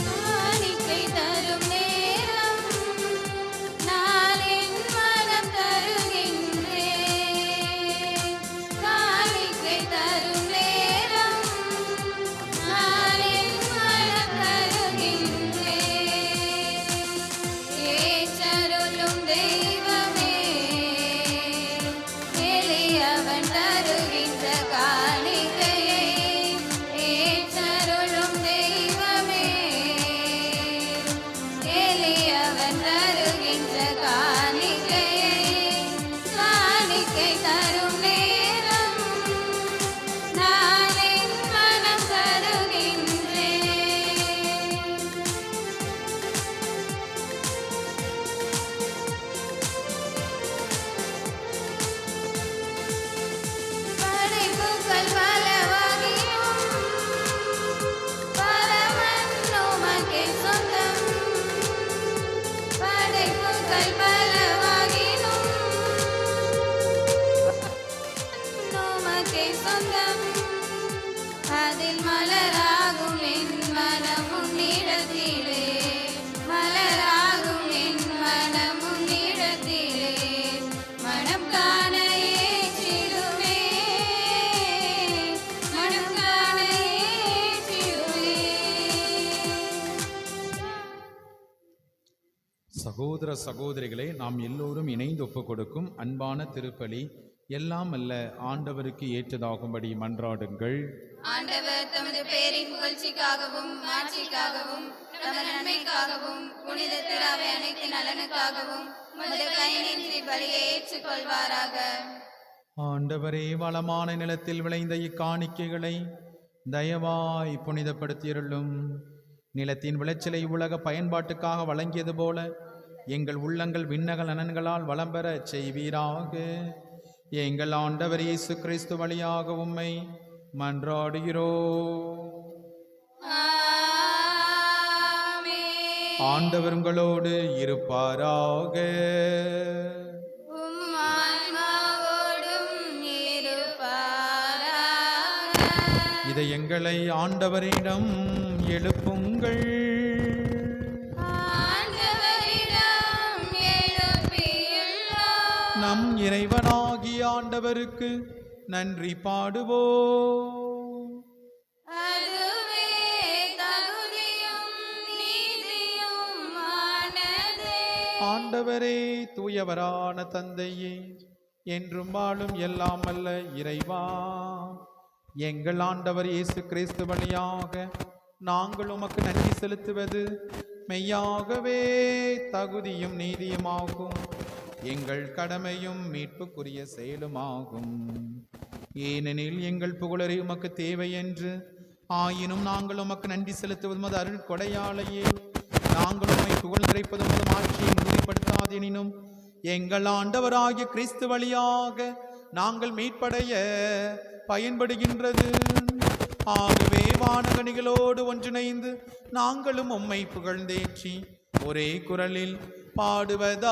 காணிக்கை தரும் நேரம் நான் என் மனம் தருகின்றேன். காணிக்கை தரும் நேரம் நான் என் மனம் தருகின்றேன். ஏற்றருளும் தெய்வமே, எளியவன் தருகின்ற காணிக்கையை ஏற்றருளும் தெய்வமே, எளியவன் தருகின்ற காணிக்கையை. காணிக்கை தரும் நேரம் நான் என் மனம் தருகின்றேன். படைப்புகள் பலவாகியும் பரமன் உமக்கே சொந்தம். படைப்புகள் பலவாகினும் உமக்கே சொந்தம். அதில் மலராகும் என் மனம் உன்னிடத்திலே, மலராகும் என் மனம் உன்னிடத்திலே. மனம் காண ஏற்றிடுமே, மனம் காண ஏற்றிடுமே. சகோதர சகோதரிகளே, நாம் எல்லோரும் இணைந்து ஒப்புக் கொடுக்கும் அன்பான திருப்பலி எல்லாம் அல்ல ஆண்டவருக்கு ஏற்றதாகும்படி மன்றாடுங்கள். ஆண்டவர் தமது பேரின் புகழ்ச்சிக்காகவும் மாட்சிக்காகவும் தமது நன்மைக்காகவும் புனித திராவை அனைத்து நலனுக்காகவும் உமது கையினின்றி பலியை ஏற்றுக்கொள்வாராக. ஆண்டவரே, வளமான நிலத்தில் விளைந்த இக்காணிக்கைகளை தயவாய் புனிதப்படுத்தியருளும். நிலத்தின் விளைச்சலை உலக பயன்பாட்டுக்காக வழங்கியது போல எங்கள் உள்ளங்கள் விண்ணக நலன்களால் வளம் பெற செய்வீராக. எங்கள் ஆண்டவர் இயேசு கிறிஸ்து வழியாக உம்மை மன்றாடுகிறோம். ஆமென். ஆண்டவர் உங்களோடு இருப்பாராக. உம் ஆன்மாவோடும் இருப்பாராக. இதை எங்களை ஆண்டவரிடம் எழுப்புங்கள். ஆண்டவரிடம் எழுப்பியுள்ளோம். நம் இறைவனாகிய ஆண்டவருக்கு நன்றி பாடுவோம். அதுவே தகுதியும் நீதியும் ஆனதே. ஆண்டவரே, தூயவரான தந்தையே, என்றும் வாழும் எல்லாம் அல்ல இறைவா, எங்கள் ஆண்டவர் இயேசு கிறிஸ்து வழியாக நாங்கள் உமக்கு நன்றி செலுத்துவது மெய்யாகவே தகுதியும் நீதியுமாகும், எங்கள் கடமையும் மீட்புக்குரிய செயலுமாகும். ஏனெனில் எங்கள் புகழரை உமக்கு தேவை என்று, ஆயினும் நாங்கள் உமக்கு நன்றி செலுத்துவது உமது அருள் கொடையாளையே. நாங்கள் உம்மை புகழ்ந்திருப்பது உமது ஆட்சியை உறுதிப்படுத்தாதெனினும் எங்கள் ஆண்டவராகிய கிறிஸ்து வழியாக நாங்கள் மீட்படைய பயன்படுகின்றது. ஆகவே வானகனிகளோடு ஒன்றிணைந்து நாங்களும் உம்மை புகழ்ந்தேற்றி ஒரே குரலில் பாடுவதாவது: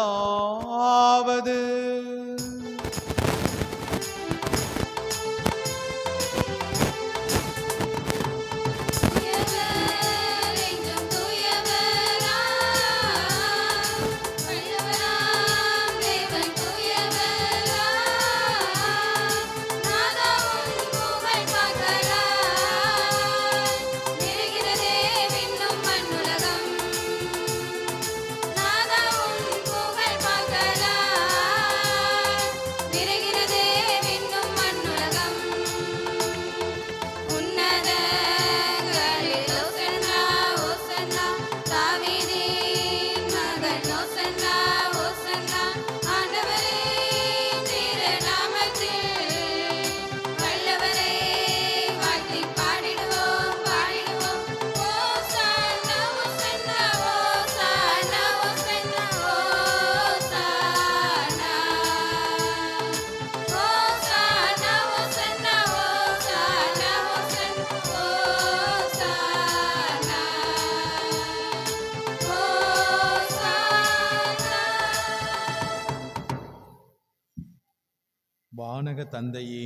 வானக தந்தையே,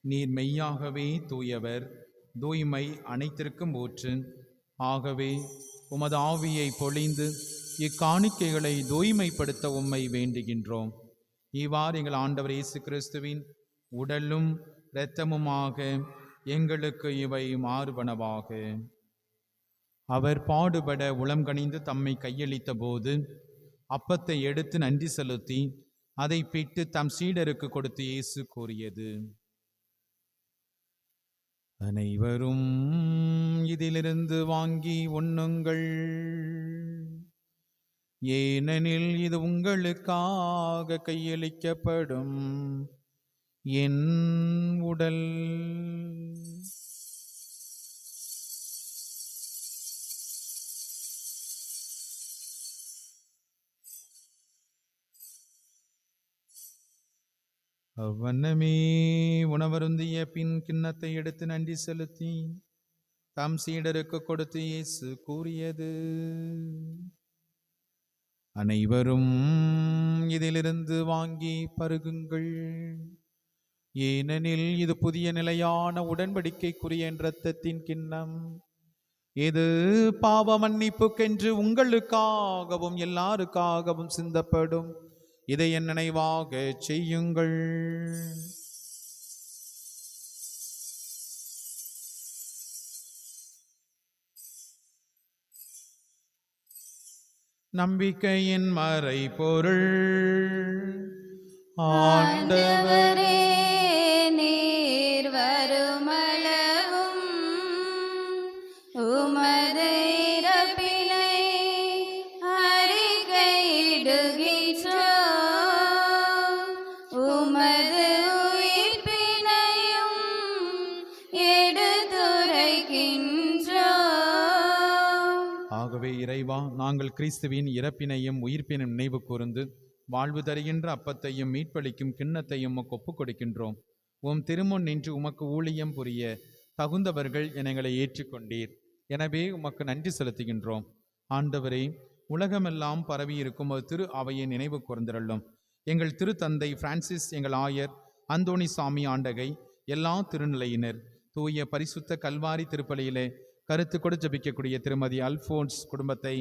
நீர் மெய்யாகவே தூயவர், தூய்மை அனைத்திற்கும் ஊற்று. ஆகவே உமது ஆவியை பொழிந்து இக்காணிக்கைகளை தூய்மைப்படுத்த உம்மை வேண்டுகின்றோம். இவ்வாறு எங்கள் ஆண்டவர் இயேசு கிறிஸ்துவின் உடலும் இரத்தமுமாக எங்களுக்கு இவை மாறுபனவாக. அவர் பாடுபட உளம் கனிந்து தம்மை கையளித்த போது அப்பத்தை எடுத்து நன்றி செலுத்தி அதை பிட்டு தம் சீடருக்கு கொடுத்து இயேசு கூறியது: அனைவரும் இதிலிருந்து வாங்கி உண்ணுங்கள், ஏனெனில் இது உங்களுக்காக கையளிக்கப்படும் என் உடல். அவ்வண்ணமே உணவருந்திய பின் கிண்ணத்தை எடுத்து நன்றி செலுத்தி தம் சீடருக்கு கொடுத்து இயேசு கூறியது: அனைவரும் இதிலிருந்து வாங்கி பருகுங்கள், ஏனெனில் இது புதிய நிலையான உடன்படிக்கைக்குரிய என் இரத்தத்தின் கிண்ணம். இது பாவ மன்னிப்புக்கென்று உங்களுக்காகவும் எல்லாருக்காகவும் சிந்தப்படும். இதை என் நினைவாக செய்யுங்கள். நம்பிக்கையின் மறைபொருள். ஆண்டவரே, நீர் வருமளவும் உமது இறப்பினை அறிக்கையிடுகின்றோம், உமது உயிர்ப்பினையும் எடுத்துரைக்கின்றோம். ஆகவே இறைவா, நாங்கள் கிறிஸ்துவின் இறப்பினையும் உயிர்ப்பினையும் நினைவு கூர்ந்து வாழ்வு தருகின்ற அப்பத்தையும் மீட்பளிக்கும் கிண்ணத்தையும் உமக்கு ஒப்புக் கொடுக்கின்றோம். உம் திருமுன் நின்று உமக்கு ஊழியம் புரிய தகுந்தவர்கள் எங்களை ஏற்றுக்கொண்டீர். எனவே உமக்கு நன்றி செலுத்துகின்றோம். ஆண்டவரே, உலகமெல்லாம் பரவியிருக்கும் ஒரு திரு அவையை நினைவு கூர்ந்திரள்ளும். எங்கள் திருத்தந்தை பிரான்சிஸ், எங்கள் ஆயர் அந்தோணி சாமி ஆண்டகை, எல்லா திருநிலையினர், தூய பரிசுத்த கல்வாரி திருப்பலியிலே கருத்து கொடு ஜபிக்கக்கூடிய திருமதி அல்போன்ஸ் குடும்பத்தை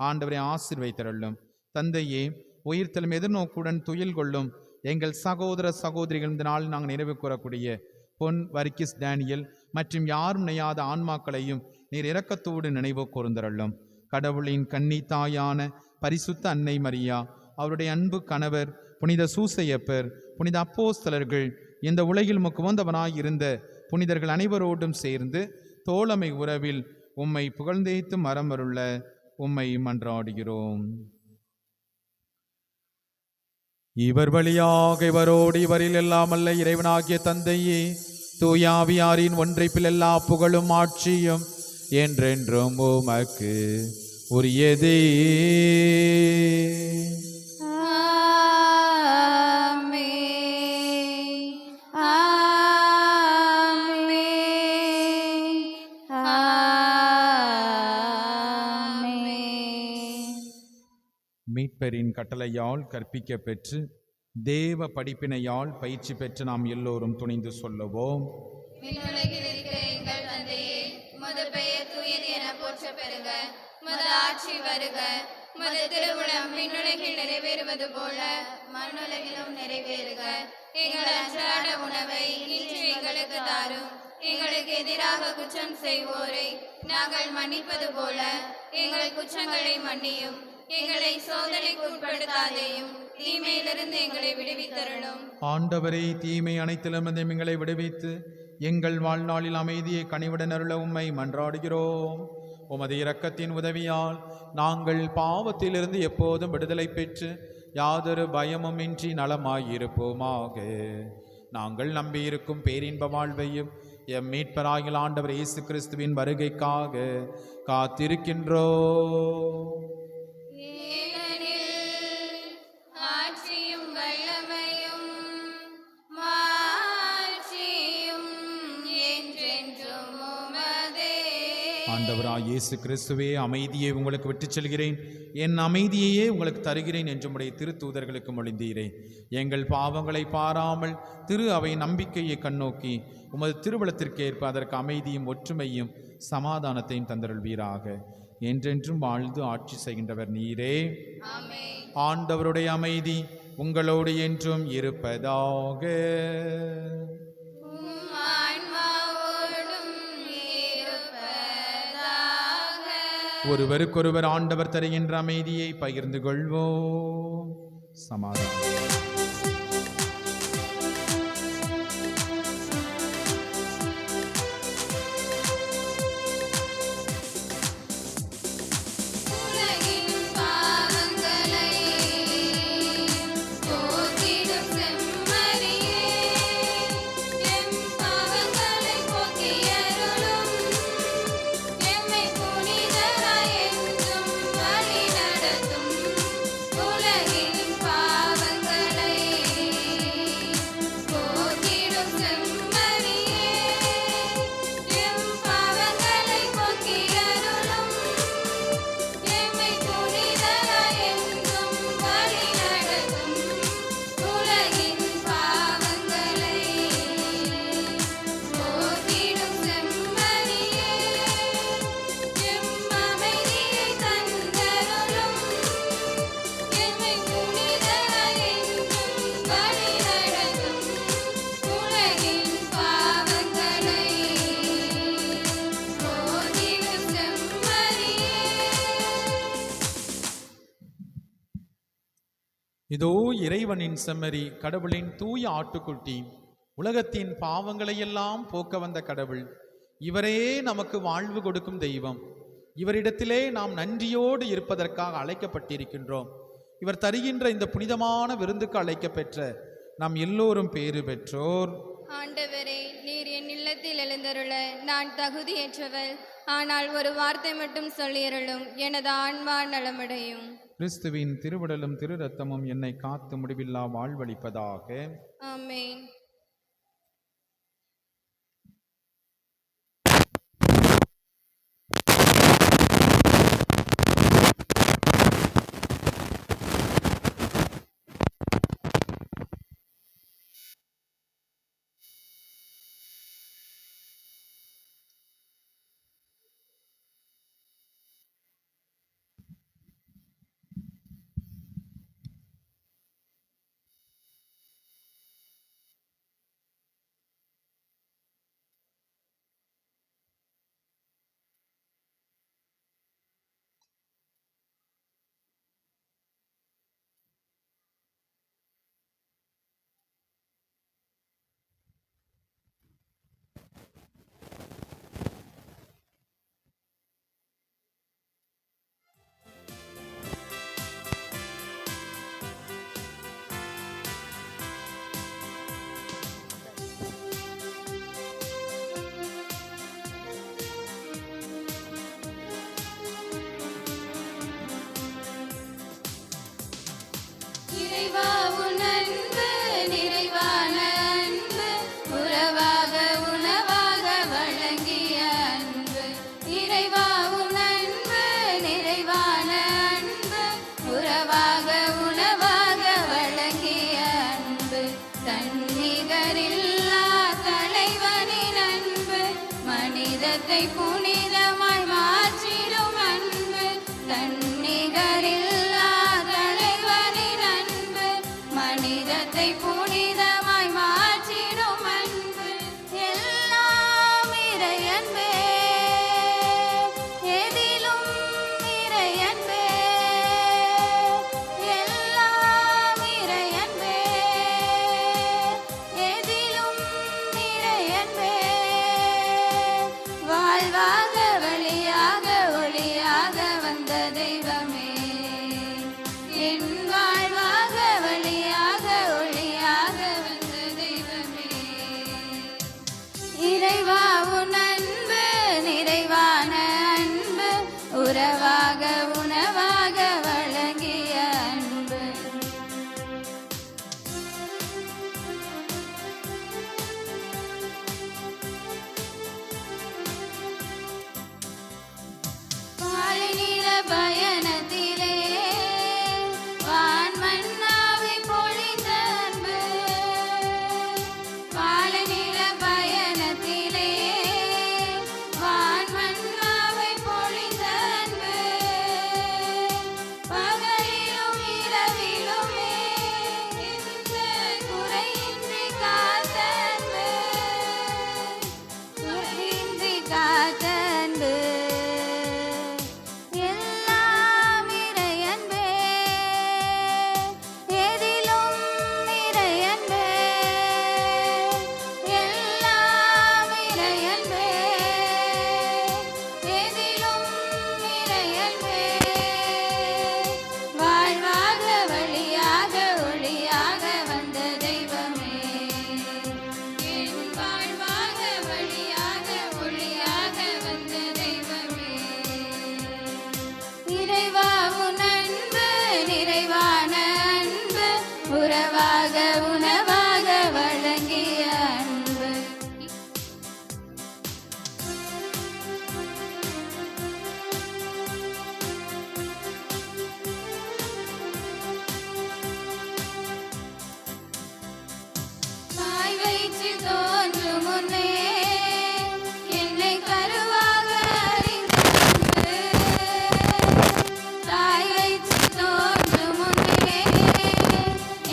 ஆண்டவரை ஆசீர்வதித்தருளும். தந்தையே, உயிர்த்தலும் எதிர்நோக்குடன் துயில் கொள்ளும் எங்கள் சகோதர சகோதரிகள் இந்த நாளில் நாங்கள் நினைவு கூறக்கூடிய பொன் வர்க்கிஸ் டேனியல் மற்றும் யாரும் நினையாத ஆன்மாக்களையும் நீர் இரக்கத்தோடு நினைவு கூர்ந்தருளும். கடவுளின் கன்னி தாயான பரிசுத்த அன்னை மரியா, அவருடைய அன்பு கணவர் புனித சூசையப்பர், புனித அப்போஸ்தலர்கள், இந்த உலகில் முக்குவந்தவனாய் இருந்த புனிதர்கள் அனைவரோடும் சேர்ந்து தோழமை உறவில் உம்மை புகழ்ந்தேத்து மரமருள உம்மை மன்றாடுகிறோம். இவர் வழியாக இவரோடு இவரில் எல்லாம் அல்ல இறைவனாகிய தந்தையே, தூயாவியாரின் ஒன்றைப்பில் எல்லா புகழும் ஆட்சியும் என்றென்றும் உமக்கு உரியதே. மீட்பரின் கட்டளையால் கற்பிக்க பெற்று தேவ படிப்பினையால் பயிற்சி பெற்று நாம் எல்லோரும் துணிந்து சொல்லுவோம். விண்ணுலகில் இருக்கிற எங்கள் தந்தையே, உமது பெயர் தூயது என போற்ற பெறுக. உமது ஆட்சி வருக. உமது திருவுளம் விண்ணுலகில் நிறைவேறுவது போல மண்ணுலகிலும் நிறைவேறுக. எங்கள் அன்றாட உணவை இன்று எங்களுக்கு தாரும். எங்களுக்கு எதிராக குற்றம் செய்வோரை நாங்கள் மன்னிப்பது போல எங்கள் குற்றங்களை மன்னியும். எங்களை சோதனைக்கு உட்படுத்தாதேயும், தீமையிலிருந்து எங்களை விடுவித்தருளும். ஆண்டவரே, தீமை அனைத்திலுமிருந்து எங்களை விடுவித்து எங்கள் வாழ்நாளில் அமைதியை கனிவுடன் அருள உம்மை மன்றாடுகிறோம். உமது இரக்கத்தின் உதவியால் நாங்கள் பாவத்திலிருந்து எப்போதும் விடுதலை பெற்று யாதொரு பயமும் இன்றி நலமாயிருப்போமாக. நாங்கள் நம்பியிருக்கும் பேரின்ப வாழ்வையும் எம் மீட்பராகிய ஆண்டவர் இயேசு கிறிஸ்துவின் வருகைக்காக காத்திருக்கின்றோம். ஆண்டவராய் இயேசு கிறிஸ்துவே, அமைதியை உங்களுக்கு விட்டுச் செல்கிறேன், என் அமைதியையே உங்களுக்கு தருகிறேன் என்று உம்முடைய திருத்தூதர்களுக்கு மொழிந்தீரேன். எங்கள் பாவங்களை பாராமல் திரு அவை நம்பிக்கையை கண்ணோக்கி உமது திருவுளத்திற்கேற்ப அதற்கு அமைதியும் ஒற்றுமையும் சமாதானத்தையும் தந்தருள்வீராக. என்றென்றும் வாழ்ந்து ஆட்சி செய்கின்றவர் நீரே. ஆண்டவருடைய அமைதி உங்களோடு என்றும் இருப்பதாக. ஒருவருக்கொருவர் ஆண்டவர் தருகின்ற அமைதியை பகிர்ந்து கொள்வோம். சமாதானம். இதோ இறைவனின் செம்மறி, கடவுளின் தூய ஆட்டுக்குட்டி, உலகத்தின் பாவங்களையெல்லாம் போக்க வந்த கடவுள். இவரே நமக்கு வாழ்வு கொடுக்கும் தெய்வம். இவரிடத்திலே நாம் நன்றியோடு இருப்பதற்காக அழைக்கப்பட்டிருக்கின்றோம். இவர் தருகின்ற இந்த புனிதமான விருந்துக்கு அழைக்கப்பெற்ற நாம் எல்லோரும் பேறு பெற்றோர். ஆண்டவரே, நீர் என் இல்லத்தில் எழுந்தருள நான் தகுதியற்றவள். ஆனால் ஒரு வார்த்தை மட்டும் சொல்லியருளும், எனது ஆன்மா நலமடையும். கிறிஸ்துவின் திருவுடலும் திரு ரத்தமும் என்னை காத்து முடிவில்லா வாழ்வளிப்பதாக. ஆமென். நிகரில்லா தலைவனின் அன்பு மனிதத்தை புனிதமாய் மாற்றிடும் அன்பு தன்னிகரில்லா தலைவனின் அன்பு மனிதத்தை புனிதமாய் மாற்றிடும் அன்பு எல்லாம் இறையன்பே எதிலும் இறையன்பே எல்லாம் இறையன்பே எதிலும் இறையன்பே வாழ்வாக வழியாக ஒளியாக வந்த தெய்வமே என் வாழ்வாக வழியாக ஒளியாக வந்த தெய்வமே இறைவா உன் அன்பு நிறைவான அன்பு உறவாக உணவாக வழங்கிய அன்பு பாலினில பயணத்திலே வான் மன்னாவை பொழிந்த அன்பு பாலினில பயணத்திலே வான் மன்னாவை பொழிந்த அன்பு பகலிலும் இரவிலுமே எந்த குறையின்றி காத்த அன்பு குறையின்றி காத்த அன்பு எல்லாம் இறையன்பே எதிலும் இறையன்பே எல்லாம் இறையன்பே எதிலும் இறையன்பே வாழ்வாக வழியாக ஒளியாக வந்த தெய்வமே என் வாழ்வாக வழியாக ஒளியாக வந்த தெய்வமே இறைவா உன் அன்பு நிறைவான அன்பு உறவாக உணவாக வழங்கிய அன்பு தாய் வயிற்றில் தோன்றும் முன்னே என்னை கருவாக அறிந்த தாய் வயிற்றில் தோன்றும் முன்னே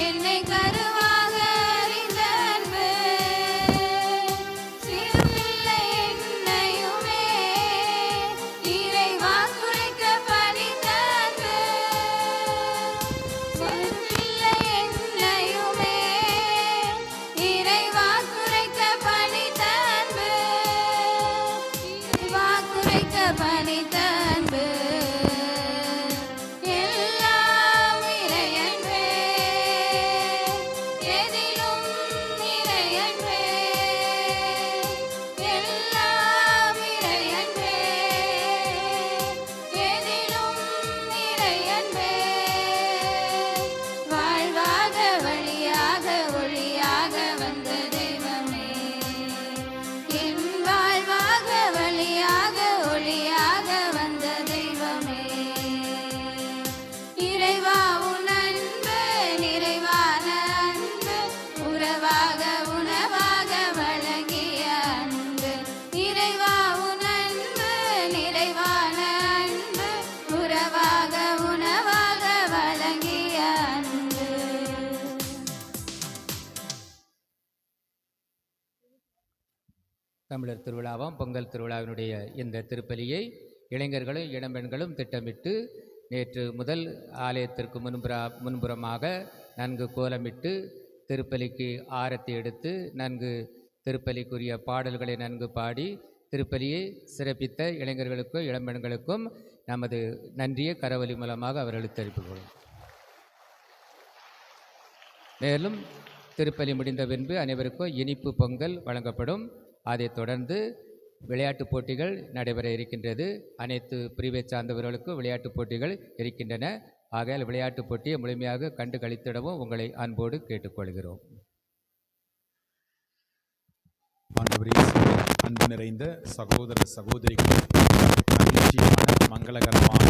என்னை கருவாக அறிந்த அன்பு சிறுபிள்ளை என்னையுமே இறைவா குறைக்க பணிந்த அன்பு சிறுபிள்ளை என்னையுமே இறைவா குறைக்க பணித்த அன்பு இறைவா குறைக்க பணித்த அன்பு எல்லாம் இறையன்பே எதிலும் இறையன்பே எல்லாம் இறையன்பே எதிலும் இறையன்பே வாழ்வாக வழியாக ஒளியாக வந்த தெய்வமே என் வாழ்வாக வழியாக ஒளியாக வந்த தெய்வமே இறைவா உன் அன்பு நிறைவான அன்பு உறவாக உணவாக வழங்கிய அன்பு இறைவா உன் அன்பு நிறைவான அன்பு உறவாக உணவாக வழங்கிய அன்பு தமிழர் திருவிழாவாம் பொங்கல் திருவிழாவினுடைய இந்த திருப்பலியை இளைஞர்களும் இளம்பெண்களும் திட்டமிட்டு நேற்று முதல் ஆலயத்திற்கு முன்புறமாக நன்கு கோலமிட்டு திருப்பலிக்கு ஆரத்தி எடுத்து நன்கு திருப்பலிக்குரிய பாடல்களை நன்கு பாடி திருப்பலியை சிறப்பித்த இளைஞர்களுக்கும் இளம்பெண்களுக்கும் நமது நன்றியை கரவொலி மூலமாக அவர்களுக்கு தெரிவித்துக் கொள்ளும். மேலும் திருப்பலி முடிந்த பின்பு அனைவருக்கும் இனிப்பு பொங்கல் வழங்கப்படும். அதைத் தொடர்ந்து விளையாட்டுப் போட்டிகள் நடைபெற இருக்கின்றது. அனைத்து பிரிவை சார்ந்தவர்களுக்கும் விளையாட்டுப் போட்டிகள் இருக்கின்றன. ஆகையால் விளையாட்டுப் போட்டியை முழுமையாக கண்டு களித்திடவும் உங்களை அன்போடு கேட்டுக்கொள்கிறோம். ஆண்டவரே, அன்பு நிறைந்த சகோதர சகோதரிகள், மகிழ்ச்சியான மங்களகரமான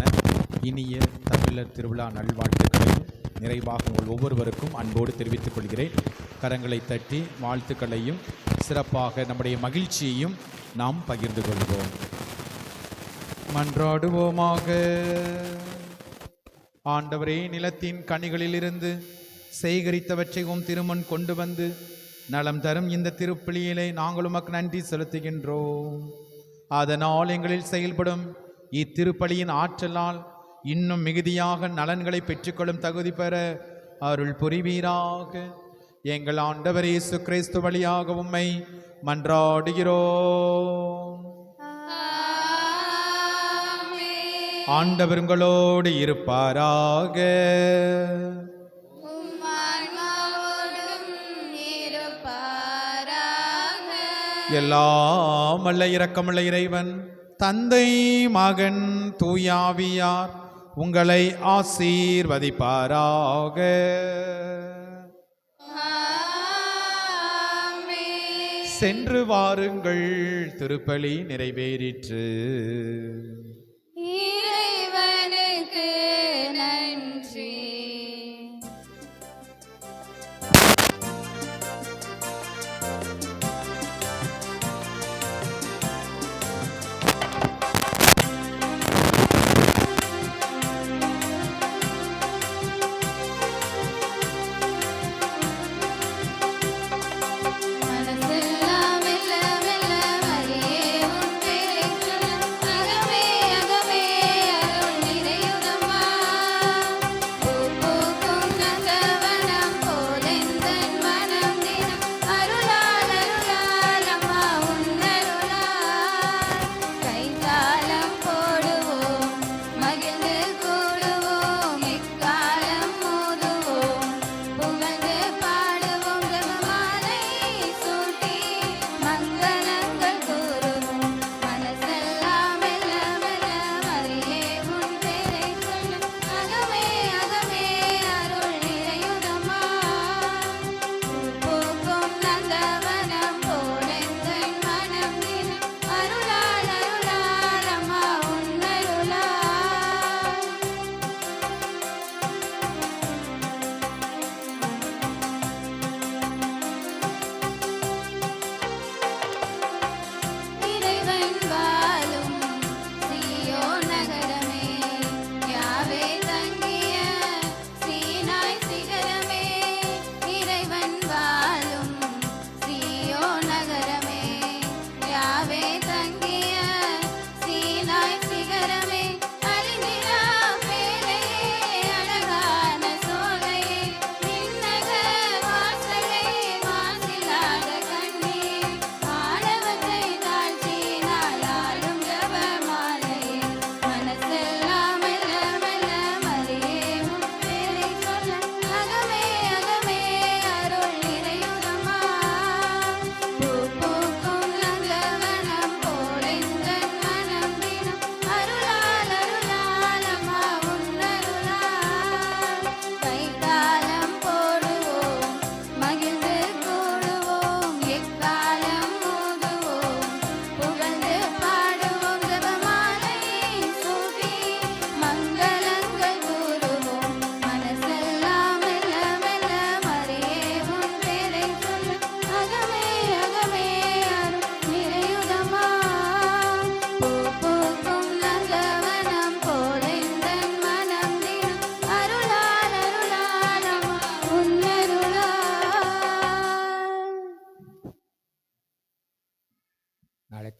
இனிய தமிழர் திருவிழா நல்வாழ்த்துக்களையும் நிறைவாக உங்கள் ஒவ்வொருவருக்கும் அன்போடு தெரிவித்துக் கொள்கிறேன். கரங்களை தட்டி வாழ்த்துக்களையும் சிறப்பாக நம்முடைய மகிழ்ச்சியையும் நாம் பகிர்ந்து கொள்வோம். மன்றாடுவோமாக. ஆண்டவரே, நிலத்தின் கனிகளிலிருந்து சேகரித்தவற்றை திருமண் கொண்டு வந்து நலம் தரும் இந்த திருப்பலியிலே நாங்கள் உமக்கு நன்றி செலுத்துகின்றோம். அதனால் எங்களில் செயல்படும் இத்திருப்பலியின் ஆற்றலால் இன்னும் மிகுதியாக நலன்களை பெற்றுக்கொள்ளும் தகுதி பெற அருள் புரிவீராக. எங்கள் ஆண்டவர் இயேசு கிறிஸ்து வழியாக உம்மை மன்றாடுகிறோம். ஆண்டவர் உங்களோடு இருப்பாராக. எல்லாம் வல்ல இரக்கமுள்ள இறைவன் தந்தை மகன் தூயாவியார் உங்களை ஆசீர்வதிப்பாராக. சென்று வாருங்கள், திருப்பலி நிறைவேறிற்று. இறைவனுக்கு நன்றி.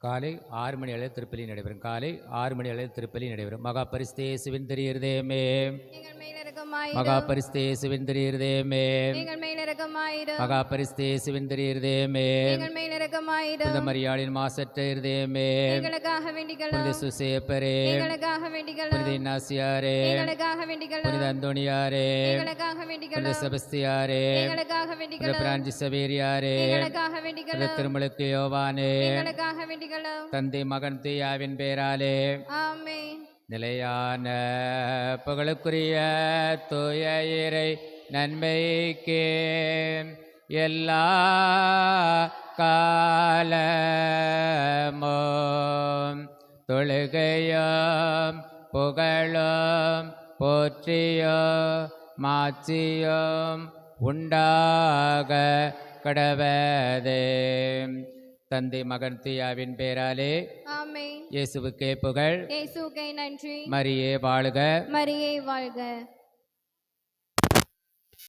காலை 6 மணி அளவில் திருப்பலி நடைபெறும். காலை 6 மணி அளவில் திருப்பலி நடைபெறும். மகா பரிசுத்த இயேசுவின் திரு இருதயமே, மகா பரிசுத்த இயேசுவின் திரு இருதயமே, மகா பரிசுத்த இயேசுவின் திரு இருதயமே, புனித மரியாளின் மாசற்ற இருதயமே, புனித சுசேப்பரே, புனித இன்னாசியாரே, புனித அந்தோணியாரே, புனித செபஸ்தியாரே, புனித பிரான்சிஸ் சவேரியாரே, புனித திருமுழுக்கு யோவானே, தந்தை மகன் தூயாவின் பேராலே நிலையான புகழுக்குரிய தூய இறை நன்மைக்கு எல்லா காலமும் தொழுகையும் புகழும் போற்றியோ மாட்சியும் உண்டாக கடவதே. தந்தை மகன் தூயாவின் பேராலே ஆமென். இயேசுவுக்கே புகழ். இயேசுவுக்கே நன்றி. மரியே வாழ்க. மரியே வாழ்க.